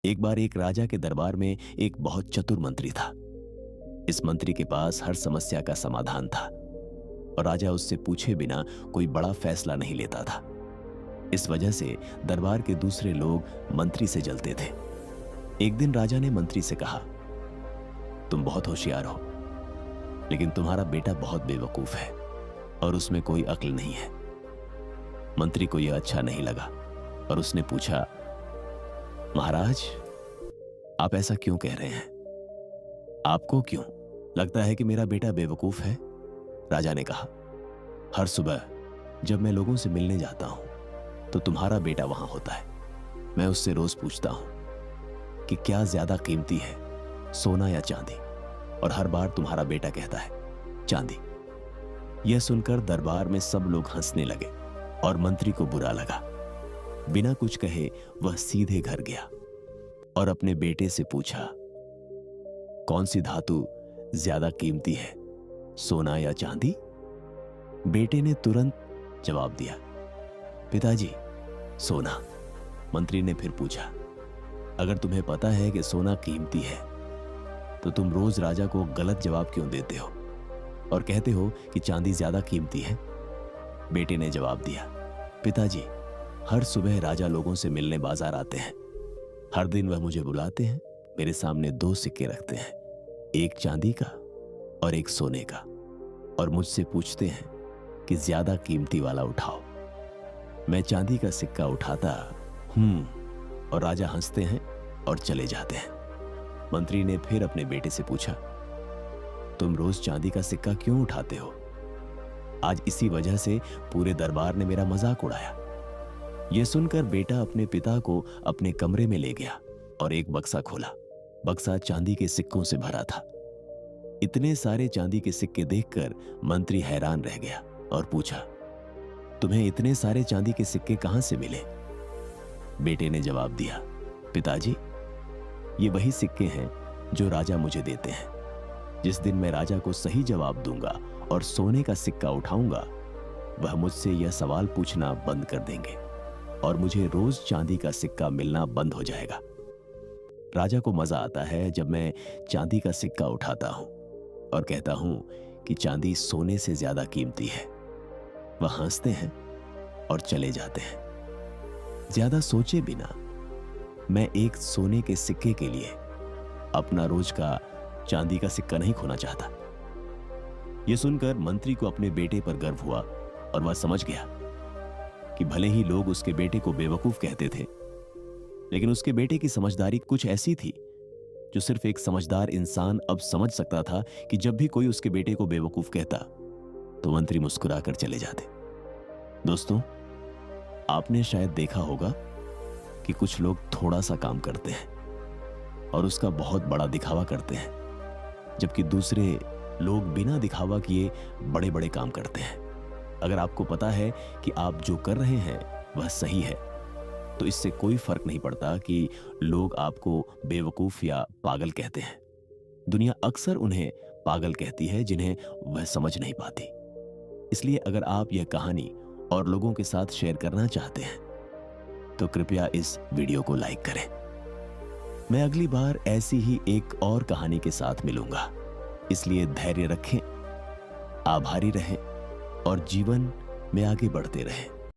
एक बार एक राजा के दरबार में एक बहुत चतुर मंत्री था। इस मंत्री के पास हर समस्या का समाधान था और राजा उससे पूछे बिना कोई बड़ा फैसला नहीं लेता था। इस वजह से दरबार के दूसरे लोग मंत्री से जलते थे। एक दिन राजा ने मंत्री से कहा, तुम बहुत होशियार हो, लेकिन तुम्हारा बेटा बहुत बेवकूफ है और उसमें कोई अक्ल नहीं है। मंत्री को यह अच्छा नहीं लगा और उसने पूछा, महाराज, आप ऐसा क्यों कह रहे हैं? आपको क्यों लगता है कि मेरा बेटा बेवकूफ है? राजा ने कहा, हर सुबह जब मैं लोगों से मिलने जाता हूं तो तुम्हारा बेटा वहां होता है। मैं उससे रोज पूछता हूं कि क्या ज्यादा कीमती है, सोना या चांदी, और हर बार तुम्हारा बेटा कहता है चांदी। यह सुनकर दरबार में सब लोग हंसने लगे और मंत्री को बुरा लगा। बिना कुछ कहे वह सीधे घर गया और अपने बेटे से पूछा, कौन सी धातु ज्यादा कीमती है, सोना या चांदी? बेटे ने तुरंत जवाब दिया, पिताजी, सोना। मंत्री ने फिर पूछा, अगर तुम्हें पता है कि सोना कीमती है तो तुम रोज राजा को गलत जवाब क्यों देते हो और कहते हो कि चांदी ज्यादा कीमती है? बेटे ने जवाब दिया, पिताजी, हर सुबह राजा लोगों से मिलने बाजार आते हैं। हर दिन वह मुझे बुलाते हैं, मेरे सामने 2 सिक्के रखते हैं, एक चांदी का और एक सोने का, और मुझसे पूछते हैं कि ज्यादा कीमती वाला उठाओ। मैं चांदी का सिक्का उठाता और राजा हंसते हैं और चले जाते हैं। मंत्री ने फिर अपने बेटे से पूछा, तुम रोज चांदी का सिक्का क्यों उठाते हो? आज इसी वजह से पूरे दरबार ने मेरा मजाक उड़ाया। यह सुनकर बेटा अपने पिता को अपने कमरे में ले गया और एक बक्सा खोला। बक्सा चांदी के सिक्कों से भरा था। इतने सारे चांदी के सिक्के देखकर मंत्री हैरान रह गया और पूछा, तुम्हें इतने सारे चांदी के सिक्के कहां से मिले? बेटे ने जवाब दिया, पिताजी, ये वही सिक्के हैं जो राजा मुझे देते हैं। जिस दिन मैं राजा को सही जवाब दूंगा और सोने का सिक्का उठाऊंगा, वह मुझसे यह सवाल पूछना बंद कर देंगे और मुझे रोज चांदी का सिक्का मिलना बंद हो जाएगा। राजा को मजा आता है जब मैं चांदी का सिक्का उठाता हूं और कहता हूं कि चांदी सोने से ज्यादा कीमती है। वह हंसते हैं और चले जाते हैं। ज्यादा सोचे बिना मैं एक सोने के सिक्के के लिए अपना रोज का चांदी का सिक्का नहीं खोना चाहता। यह सुनकर मंत्री को अपने बेटे पर गर्व हुआ और वह समझ गया कि भले ही लोग उसके बेटे को बेवकूफ कहते थे, लेकिन उसके बेटे की समझदारी कुछ ऐसी थी जो सिर्फ एक समझदार इंसान अब समझ सकता था कि जब भी कोई उसके बेटे को बेवकूफ कहता तो मंत्री मुस्कुराकर चले जाते। दोस्तों, आपने शायद देखा होगा कि कुछ लोग थोड़ा सा काम करते हैं और उसका बहुत बड़ा दिखावा करते हैं, जबकि दूसरे लोग बिना दिखावा किए बड़े बड़े काम करते हैं। अगर आपको पता है कि आप जो कर रहे हैं वह सही है, तो इससे कोई फर्क नहीं पड़ता कि लोग आपको बेवकूफ या पागल कहते हैं। दुनिया अक्सर उन्हें पागल कहती है जिन्हें वह समझ नहीं पाती। इसलिए अगर आप यह कहानी और लोगों के साथ शेयर करना चाहते हैं तो कृपया इस वीडियो को लाइक करें। मैं अगली बार ऐसी ही एक और कहानी के साथ मिलूंगा। इसलिए धैर्य रखें, आभारी रहें और जीवन में आगे बढ़ते रहें।